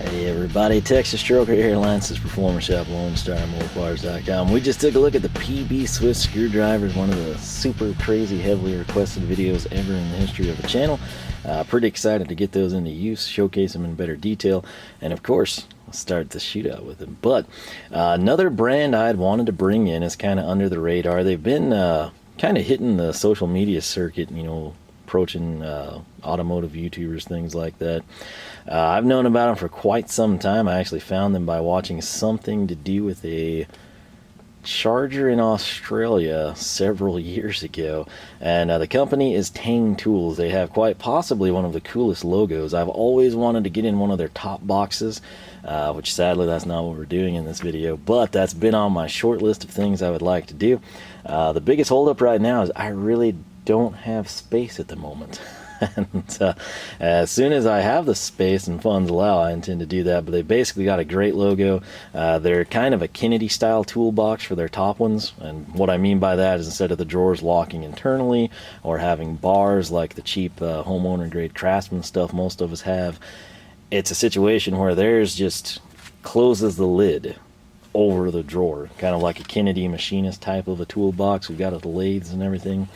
Hey everybody, Texas Stroker here, Lance's Performance Shop, Lone Star, Mopars.com. We just took a look at the PB Swiss screwdrivers, one of the super crazy, heavily requested videos ever in the history of the channel. Pretty excited to get those into use, showcase them in better detail, and of course, start the shootout with them. But another brand I'd wanted to bring in is kind of under the radar. They've been kind of hitting the social media circuit, you know, approaching automotive YouTubers, things like that. I've known about them for quite some time. I actually found them by watching something to do with a charger in Australia several years ago, and the company is Teng Tools. They have quite possibly one of the coolest logos. I've always wanted to get in one of their top boxes, which sadly that's not what we're doing in this video, but that's been on my short list of things I would like to do. The biggest holdup right now is I really don't have space at the moment. And as soon as I have the space and funds allow, I intend to do that. But they basically got a great logo. They're kind of a Kennedy style toolbox for their top ones, and what I mean by that is instead of the drawers locking internally or having bars like the cheap homeowner grade Craftsman stuff most of us have, it's a situation where theirs just closes the lid over the drawer, kind of like a Kennedy machinist type of a toolbox. We've got it, the lathes and everything.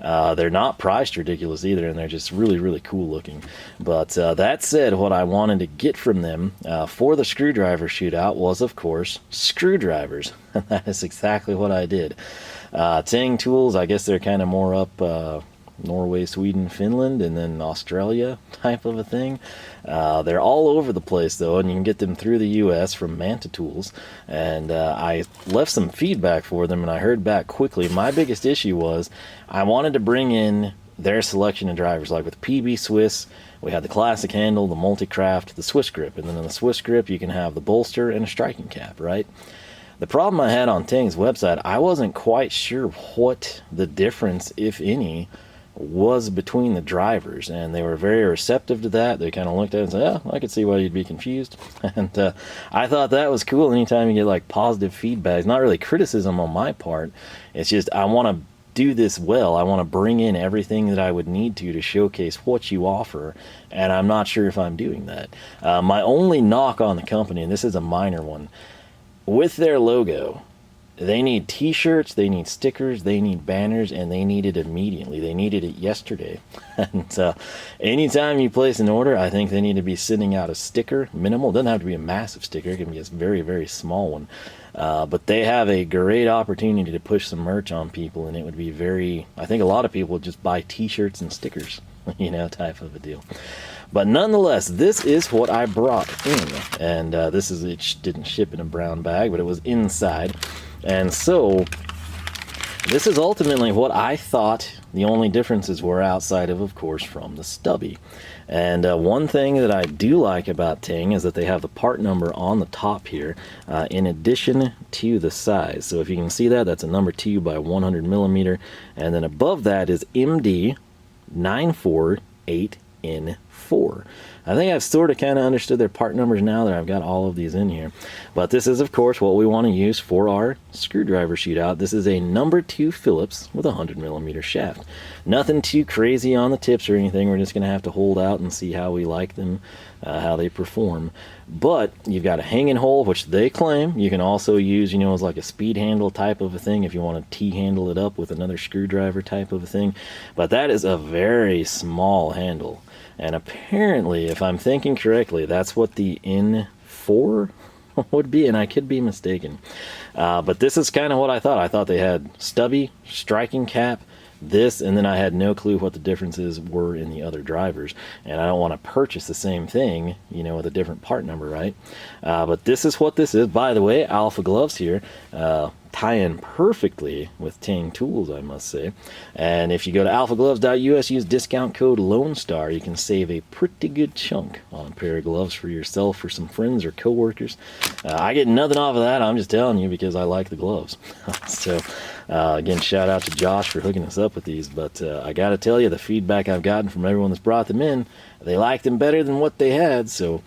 They're not priced ridiculous either, and they're just really, really cool looking. But that said, what I wanted to get from them for the screwdriver shootout was, of course, screwdrivers. That is exactly what I did. Teng Tools, I guess they're kind of more up Norway, Sweden, Finland, and then Australia type of a thing. They're all over the place though, and you can get them through the US from Manta Tools. And I left some feedback for them, and I heard back quickly. My biggest issue was I wanted to bring in their selection of drivers. Like with PB Swiss, we had the classic handle, the multi-craft, the Swiss grip, and then in the Swiss grip you can have the bolster and a striking cap, right? The problem I had on Teng's website, I wasn't quite sure what the difference, if any, was between the drivers, and they were very receptive to that. They kind of looked at it and said, yeah, I could see why you'd be confused. And I thought that was cool. Anytime you get like positive feedback, it's not really criticism on my part, it's just I want to do this well. I want to bring in everything that I would need to showcase what you offer, and I'm not sure if I'm doing that. My only knock on the company, and this is a minor one, with their logo, they need t-shirts, they need stickers, they need banners, and they need it immediately. They needed it yesterday. And anytime you place an order, I think they need to be sending out a sticker, minimal. It doesn't have to be a massive sticker. It can be a very, very small one. But they have a great opportunity to push some merch on people, and it would be very, I think a lot of people would just buy t-shirts and stickers, you know, type of a deal. But nonetheless, this is what I brought in. And this is, it didn't ship in a brown bag, but it was inside. And so, this is ultimately what I thought the only differences were, outside of course, from the Stubby. And one thing that I do like about Teng is that they have the part number on the top here, in addition to the size. So if you can see that, that's a number 2 by 100 millimeter. And then above that is MD 948N4. I think I've sort of kind of understood their part numbers now that I've got all of these in here. But this is, of course, what we want to use for our screwdriver shootout. This is a number 2 Phillips with a 100 millimeter shaft. Nothing too crazy on the tips or anything. We're just going to have to hold out and see how we like them, how they perform. But you've got a hanging hole, which they claim. You can also use, you know, as like a speed handle type of a thing if you want to T-handle it up with another screwdriver type of a thing. But that is a very small handle. And apparently, if I'm thinking correctly, that's what the N4 would be, and I could be mistaken. But this is kind of what I thought. I thought they had Stubby, striking cap, this, and then I had no clue what the differences were in the other drivers. And I don't want to purchase the same thing, you know, with a different part number, right? But this is what this is. By the way, Alpha gloves here tie in perfectly with Teng Tools, I must say. And if you go to alphagloves.us, use discount code Lone Star, you can save a pretty good chunk on a pair of gloves for yourself, for some friends or coworkers. I get nothing off of that. I'm just telling you because I like the gloves. So again, shout out to Josh for hooking us up with these. But I got to tell you, the feedback I've gotten from everyone that's brought them in, they liked them better than what they had, so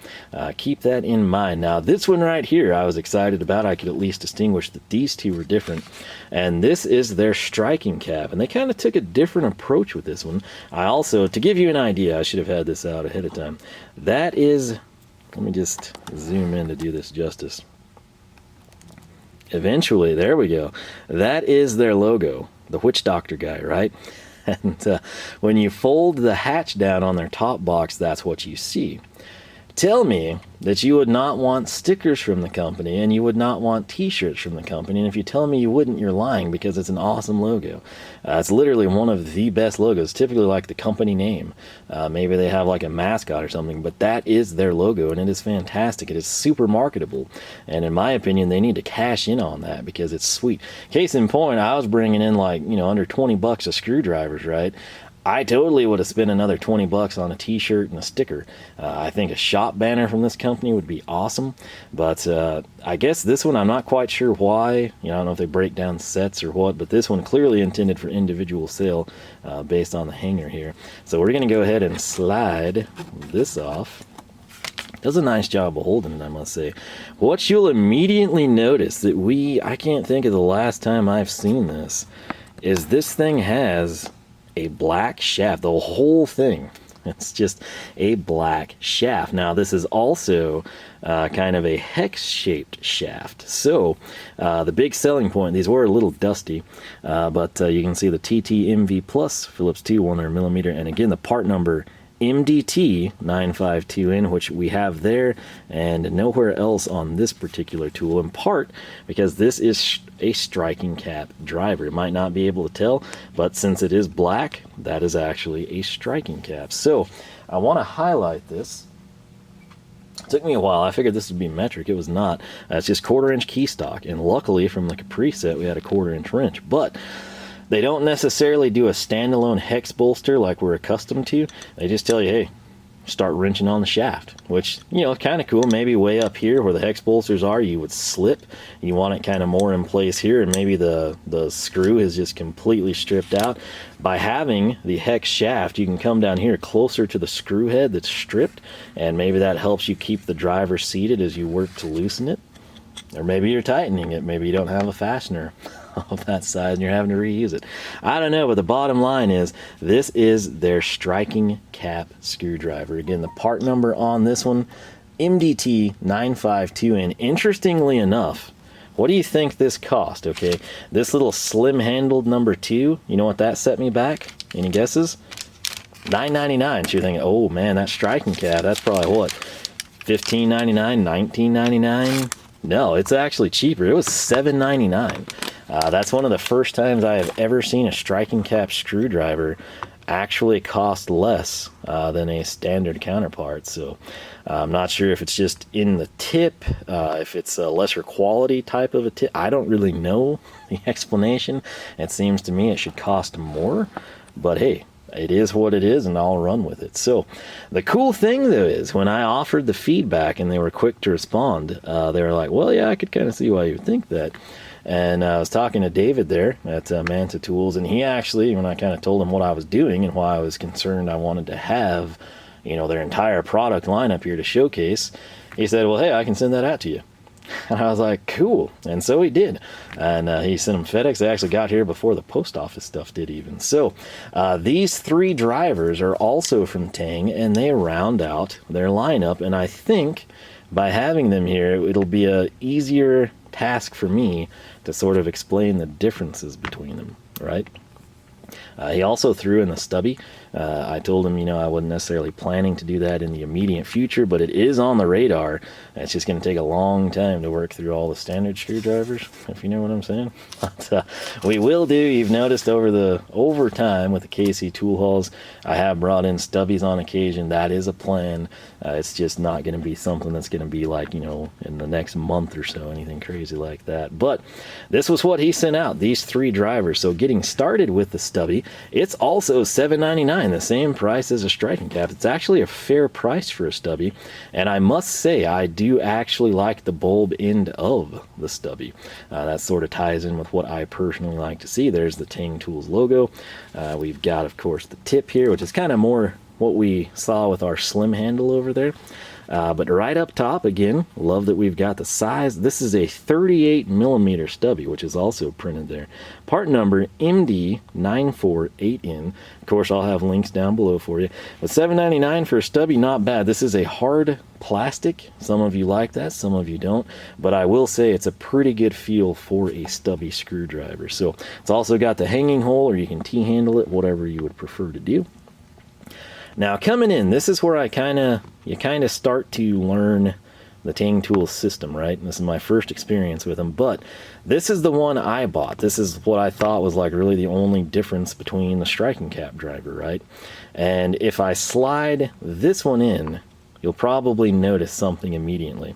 keep that in mind. Now, this one right here I was excited about. I could at least distinguish that these two were different. And this is their striking cap, and they kind of took a different approach with this one. I also, to give you an idea, I should have had this out ahead of time. That is Let me just zoom in to do this justice. Eventually, there we go. That is their logo, the witch doctor guy, right? And when you fold the hatch down on their top box, that's what you see. Tell me that you would not want stickers from the company and you would not want t-shirts from the company, and if you tell me you wouldn't, you're lying, because it's an awesome logo. It's literally one of the best logos, typically like the company name. Maybe they have like a mascot or something, but that is their logo, and it is fantastic. It is super marketable, and in my opinion, they need to cash in on that because it's sweet. Case in point, I was bringing in like, under 20 bucks of screwdrivers, right? I totally would have spent another 20 bucks on a t-shirt and a sticker. I think a shop banner from this company would be awesome, but I guess this one, I'm not quite sure why. I don't know if they break down sets or what, but this one clearly intended for individual sale based on the hanger here. So we're going to go ahead and slide this off. Does a nice job of holding it, I must say. What you'll immediately notice that I can't think of the last time I've seen this, is this thing has a black shaft, the whole thing. It's just a black shaft. Now this is also kind of a hex-shaped shaft. So the big selling point, these were a little dusty, but you can see the TT-MV Plus Phillips 2 100mm, and again the part number MDT 952N, which we have there and nowhere else on this particular tool, in part because this is a striking cap driver. It might not be able to tell, but since it is black, that is actually a striking cap. So I want to highlight this. It took me a while. I figured this would be metric. It was not. It's just 1/4 inch key stock, and luckily from the Capri set we had a 1/4 inch wrench, but they don't necessarily do a standalone hex bolster like we're accustomed to. They just tell you, hey, start wrenching on the shaft, which, kind of cool. Maybe way up here where the hex bolsters are, you would slip. You want it kind of more in place here, and maybe the screw is just completely stripped out. By having the hex shaft, you can come down here closer to the screw head that's stripped, and maybe that helps you keep the driver seated as you work to loosen it. Or maybe you're tightening it. Maybe you don't have a fastener of that size and you're having to reuse it. I don't know, but the bottom line is this is their striking cap screwdriver. Again, the part number on this one, MDT 952N. Interestingly enough, what do you think this cost? Okay, this little slim handled number 2, you know what that set me back? Any guesses? $9.99. So you're thinking, oh man, that striking cap, that's probably what, $15.99, $19.99? No, it's actually cheaper. It was $7.99. That's one of the first times I have ever seen a striking cap screwdriver actually cost less than a standard counterpart. So I'm not sure if it's just in the tip, if it's a lesser quality type of a tip. I don't really know the explanation. It seems to me it should cost more, but hey, it is what it is, and I'll run with it. So the cool thing though is when I offered the feedback and they were quick to respond, they were like, well, yeah, I could kind of see why you would think that. And I was talking to David there at Manta Tools, and he actually, when I kind of told him what I was doing and why I was concerned I wanted to have, their entire product lineup here to showcase, he said, well, hey, I can send that out to you. And I was like, cool. And so he did. And he sent them FedEx. They actually got here before the post office stuff did even. So these 3 drivers are also from Teng, and they round out their lineup. And I think by having them here, it'll be a easier task for me to sort of explain the differences between them, right? He also threw in the Stubby. I told him, I wasn't necessarily planning to do that in the immediate future, but it is on the radar. It's just going to take a long time to work through all the standard screwdrivers, if you know what I'm saying. But we will do, you've noticed over time with the KC tool hauls, I have brought in Stubbies on occasion. That is a plan. It's just not going to be something that's going to be like, in the next month or so, anything crazy like that. But this was what he sent out, these 3 drivers. So getting started with the Stubby, it's also $7.99, the same price as a striking cap. It's actually a fair price for a Stubby, and I must say I do actually like the bulb end of the Stubby. That sort of ties in with what I personally like to see. There's the Teng Tools logo. We've got, of course, the tip here, which is kind of more what we saw with our slim handle over there. But right up top, again, love that we've got the size. This is a 38mm stubby, which is also printed there. Part number MD948N. Of course, I'll have links down below for you. But $7.99 for a stubby, not bad. This is a hard plastic. Some of you like that, some of you don't. But I will say it's a pretty good feel for a stubby screwdriver. So it's also got the hanging hole, or you can T-handle it, whatever you would prefer to do. Now coming in, this is where you kind of start to learn the Teng Tools system, right? And this is my first experience with them, but this is the one I bought. This is what I thought was like really the only difference between the striking cap driver, right? And if I slide this one in, you'll probably notice something immediately.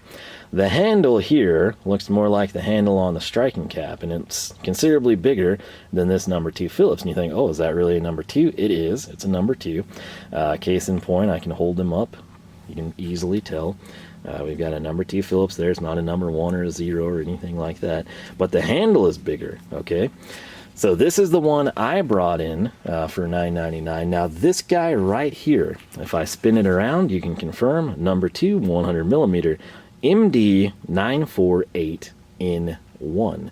The handle here looks more like the handle on the striking cap, and it's considerably bigger than this number 2 Phillips. And you think, oh, is that really a number 2? It is. It's a number 2. Case in point, I can hold them up. You can easily tell. We've got a number 2 Phillips there. It's not a number 1 or a 0 or anything like that. But the handle is bigger, okay? So this is the one I brought in for $9.99. Now this guy right here, if I spin it around, you can confirm, number 2, 100mm. MD948N1.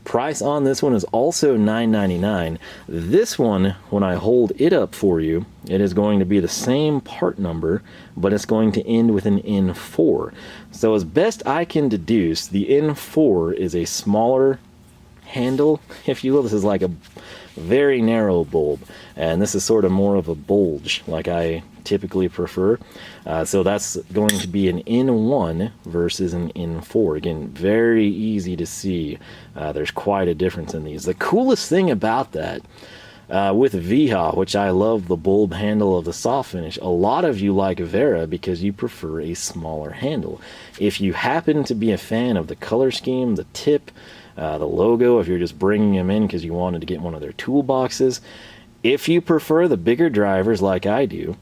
Price on this one is also $9.99. This one, when I hold it up for you, it is going to be the same part number, but it's going to end with an N4. So as best I can deduce, the N4 is a smaller handle, if you will. This is like a very narrow bulb, and this is sort of more of a bulge, like I typically prefer. So that's going to be an N1 versus an N4. Again, very easy to see. There's quite a difference in these. The coolest thing about that, with Viha, which I love the bulb handle of the soft finish, a lot of you like Vera because you prefer a smaller handle. If you happen to be a fan of the color scheme, the tip, the logo, if you're just bringing them in because you wanted to get one of their toolboxes, if you prefer the bigger drivers like I do,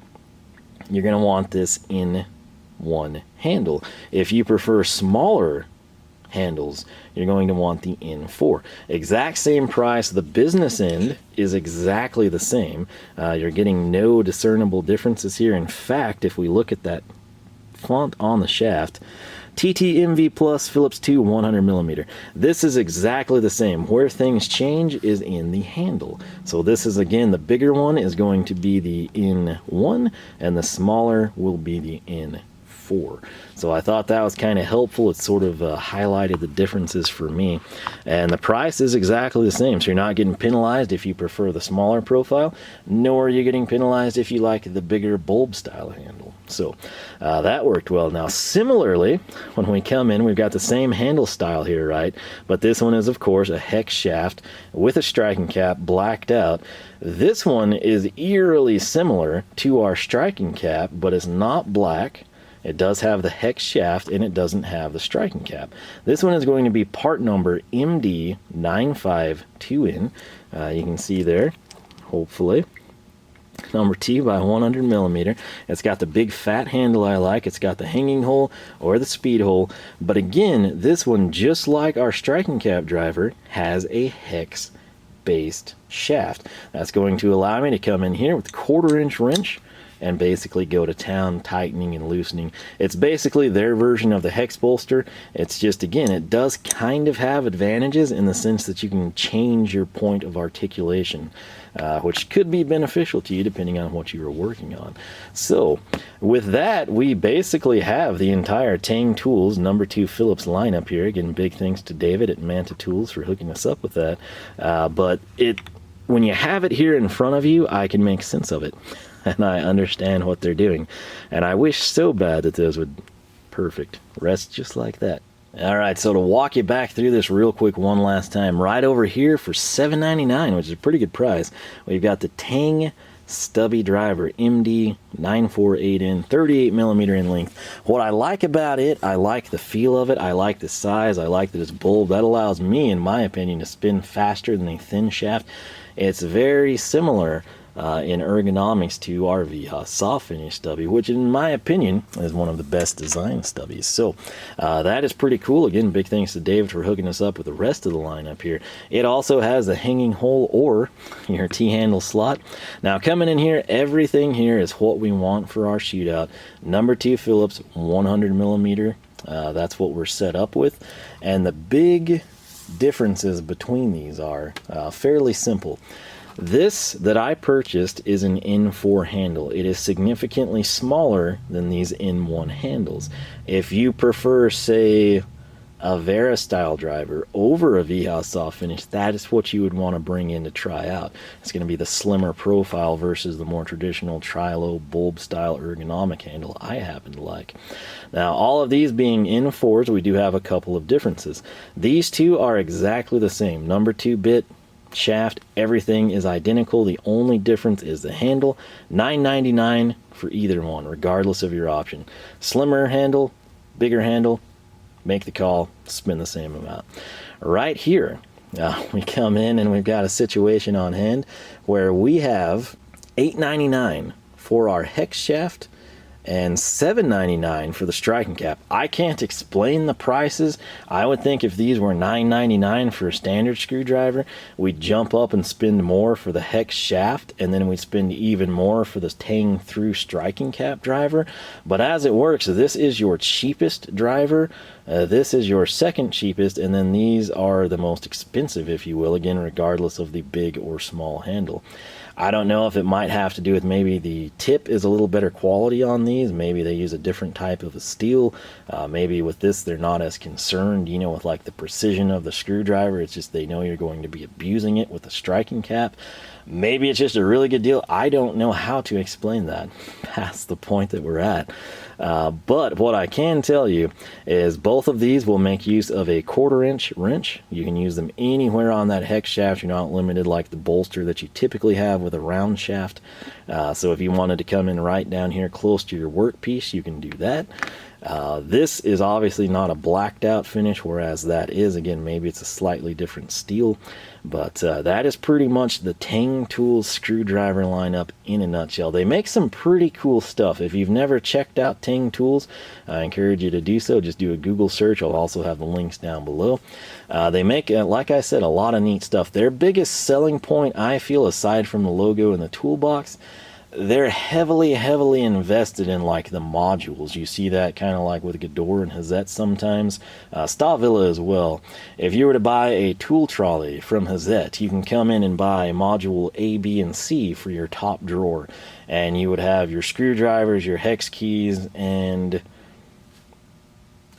you're going to want this N1 handle. If you prefer smaller handles, you're going to want the N4. Exact same price. The business end is exactly the same. You're getting no discernible differences here. In fact, if we look at that font on the shaft, TTMV Plus Phillips 2 100mm. This is exactly the same. Where things change is in the handle. So this is, again, the bigger one is going to be the N1, and the smaller will be the N4. So I thought that was kind of helpful. It sort of highlighted the differences for me. And the price is exactly the same. So you're not getting penalized if you prefer the smaller profile, nor are you getting penalized if you like the bigger bulb style handle. So that worked well. Now similarly, when we come in, we've got the same handle style here, right? But this one is, of course, a hex shaft with a striking cap blacked out. This one is eerily similar to our striking cap, but it's not black. It does have the hex shaft, and it doesn't have the striking cap. This one is going to be part number MD952N. You can see there, hopefully. Number 2 by 100mm. It's got the big fat handle I like. It's got the hanging hole or the speed hole. But again, this one, just like our striking cap driver, has a hex based shaft. That's going to allow me to come in here with a 1/4-inch wrench and basically go to town, tightening and loosening. It's basically their version of the hex bolster. It's just, again, it does kind of have advantages in the sense that you can change your point of articulation, which could be beneficial to you depending on what you are working on. So with that, we basically have the entire Teng Tools number 2 Phillips lineup here. Again, big thanks to David at Manta Tools for hooking us up with that. But when you have it here in front of you, I can make sense of it. And I understand what they're doing. And I wish so bad that those would perfect rest just like that. Alright, so to walk you back through this real quick one last time, right over here for $7.99, which is a pretty good price, we've got the Teng Stubby driver, MD948N, 38mm in length. What I like about it, I like the feel of it, I like the size, I like that it's bulb. That allows me, in my opinion, to spin faster than a thin shaft. It's very similar in ergonomics to our VHA soft finish stubby, which in my opinion is one of the best design stubbies. So that is pretty cool. Again, big thanks to David for hooking us up with the rest of the lineup here. It also has a hanging hole or your T-handle slot. Now coming in here, everything here is what we want for our shootout. Number 2 Phillips 100 millimeter. That's what we're set up with, and the big differences between these are fairly simple. This that I purchased is an N4 handle. It is significantly smaller than these N1 handles. If you prefer, say, a Vera style driver over a VHA soft finish, that is what you would want to bring in to try out. It's going to be the slimmer profile versus the more traditional Trilo bulb style ergonomic handle I happen to like. Now, all of these being N4s, we do have a couple of differences. These two are exactly the same. Number 2 bit, shaft, everything is identical. The only difference is the handle. $9.99 for either one, regardless of your option. Slimmer handle, bigger handle, make the call, spend the same amount. Right here, we come in and we've got a situation on hand where we have $8.99 for our hex shaft and $7.99 for the striking cap. I can't explain the prices. I would think if these were $9.99 for a standard screwdriver, we'd jump up and spend more for the hex shaft, and then we'd spend even more for the Teng through striking cap driver. But as it works, this is your cheapest driver, this is your second cheapest, and then these are the most expensive, if you will, again regardless of the big or small handle. I don't know if it might have to do with maybe the tip is a little better quality on these. Maybe they use a different type of a steel. Maybe with this they're not as concerned, you know, with like the precision of the screwdriver. It's just they know you're going to be abusing it with the striking cap. Maybe it's just a really good deal. I don't know how to explain that past the point that we're at. But what I can tell you is both of these will make use of a 1/4 inch wrench. You can use them anywhere on that hex shaft. You're not limited like the bolster that you typically have with a round shaft. So if you wanted to come in right down here close to your workpiece, you can do that. This is obviously not a blacked out finish, whereas that is, again, maybe it's a slightly different steel, but that is pretty much the Teng Tools screwdriver lineup in a nutshell. They make some pretty cool stuff. If you've never checked out Teng Tools, I encourage you to do so. Just do a Google search. I'll also have the links down below. They make, like I said, a lot of neat stuff. Their biggest selling point, I feel, aside from the logo and the toolbox, they're heavily invested in like the modules. You see that kind of like with Gador and Hazette sometimes. Stavilla as well. If you were to buy a tool trolley from Hazette, you can come in and buy module A, B, and C for your top drawer. And you would have your screwdrivers, your hex keys, and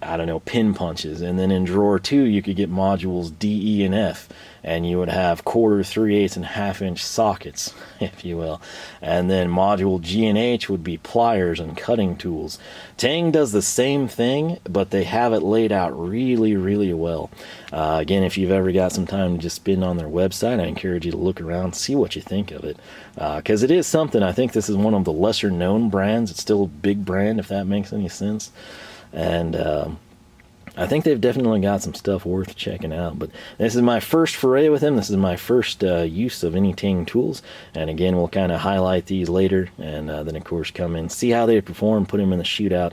I don't know, pin punches. And then in drawer 2 you could get modules D, E, and F, and you would have 1/4, 3/8, and 1/2 inch sockets, if you will. And then module G and H would be pliers and cutting tools. Teng does the same thing, but they have it laid out really well. Again, if you've ever got some time to just spend on their website, I encourage you to look around, see what you think of it, because it is something. I think this is one of the lesser known brands. It's still a big brand, if that makes any sense. And I think they've definitely got some stuff worth checking out. But this is my first foray with them. This is my first use of any Teng Tools. And again, we'll kind of highlight these later. And then, of course, come in, see how they perform, put them in the shootout,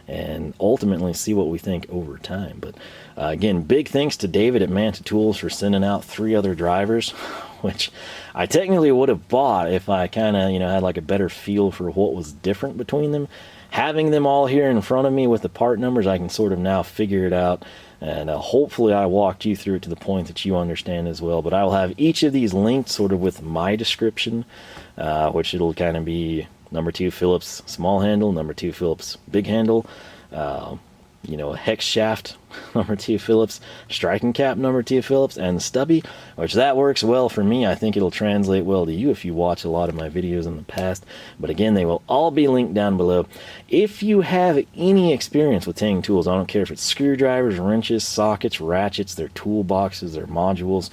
and ultimately see what we think over time. But again, big thanks to David at Manta Tools for sending out 3 other drivers, which I technically would have bought if I kind of, you know, had like a better feel for what was different between them. Having them all here in front of me with the part numbers, I can sort of now figure it out, and hopefully I walked you through it to the point that you understand as well. But I will have each of these linked sort of with my description, which it'll kind of be number 2 Phillips small handle, number 2 Phillips big handle, you know, a hex shaft, number 2 Phillips, striking cap, number 2 Phillips, and Stubby, which that works well for me. I think it'll translate well to you if you watch a lot of my videos in the past. But again, they will all be linked down below. If you have any experience with Teng Tools, I don't care if it's screwdrivers, wrenches, sockets, ratchets, their toolboxes, their modules,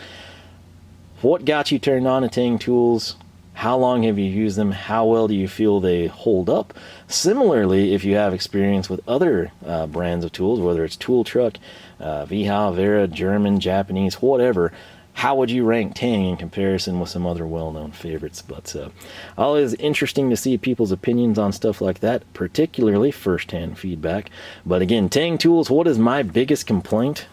what got you turned on to Teng Tools? How long have you used them? How well do you feel they hold up? Similarly, if you have experience with other brands of tools, whether it's Tool Truck, VHA, Vera, German, Japanese, whatever, how would you rank Teng in comparison with some other well-known favorites? But always interesting to see people's opinions on stuff like that, particularly first-hand feedback. But again, Teng Tools, what is my biggest complaint?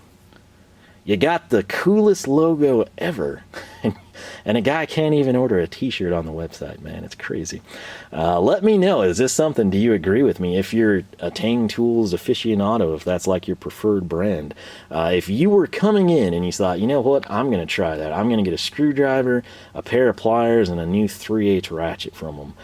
You got the coolest logo ever. And a guy can't even order a t-shirt on the website, man. It's crazy. Let me know, is this something, do you agree with me? If you're a Teng Tools aficionado, if that's like your preferred brand, if you were coming in and you thought, you know what, I'm going to try that. I'm going to get a screwdriver, a pair of pliers, and a new 3/8 ratchet from them.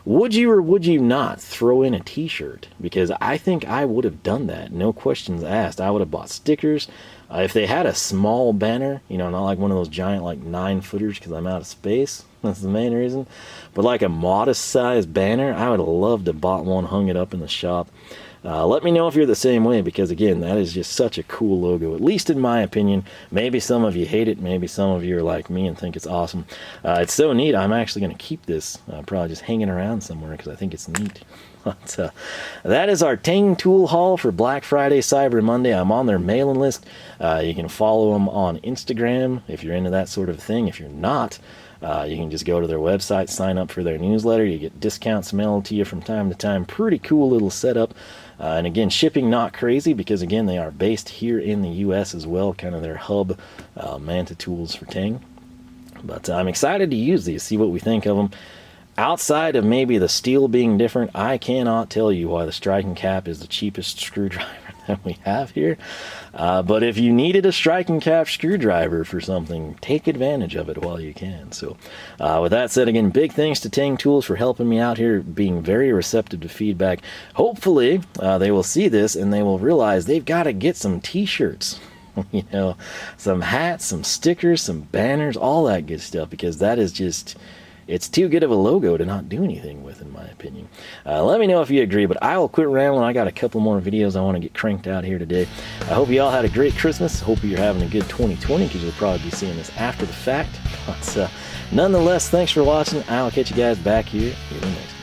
Would you or would you not throw in a t-shirt? Because I think I would have done that, no questions asked. I would have bought stickers. If they had a small banner, you know, not like one of those giant like 9-footers because I'm out of space, that's the main reason, but like a modest sized banner, I would have loved to have bought one, hung it up in the shop. Let me know if you're the same way, because again, that is just such a cool logo, at least in my opinion. Maybe some of you hate it, maybe some of you are like me and think it's awesome. It's so neat, I'm actually going to keep this, probably just hanging around somewhere because I think it's neat. But, that is our Teng Tool haul for Black Friday, Cyber Monday. I'm on their mailing list. You can follow them on Instagram if you're into that sort of thing. If you're not, you can just go to their website, sign up for their newsletter. You get discounts mailed to you from time to time. Pretty cool little setup. And again, shipping not crazy, because again, they are based here in the US as well, kind of their hub, Manta Tools for Teng. But I'm excited to use these, see what we think of them. Outside of maybe the steel being different, I cannot tell you why the striking cap is the cheapest screwdriver that we have here. But if you needed a striking cap screwdriver for something, take advantage of it while you can. So with that said, again, big thanks to Teng Tools for helping me out here, being very receptive to feedback. Hopefully they will see this and they will realize they've got to get some t-shirts. You know, some hats, some stickers, some banners, all that good stuff, because that is just... it's too good of a logo to not do anything with, in my opinion. Let me know if you agree, but I will quit rambling. I got a couple more videos I want to get cranked out here today. I hope you all had a great Christmas. Hope you're having a good 2020, because you'll probably be seeing this after the fact. But nonetheless, thanks for watching. I'll catch you guys back here in the next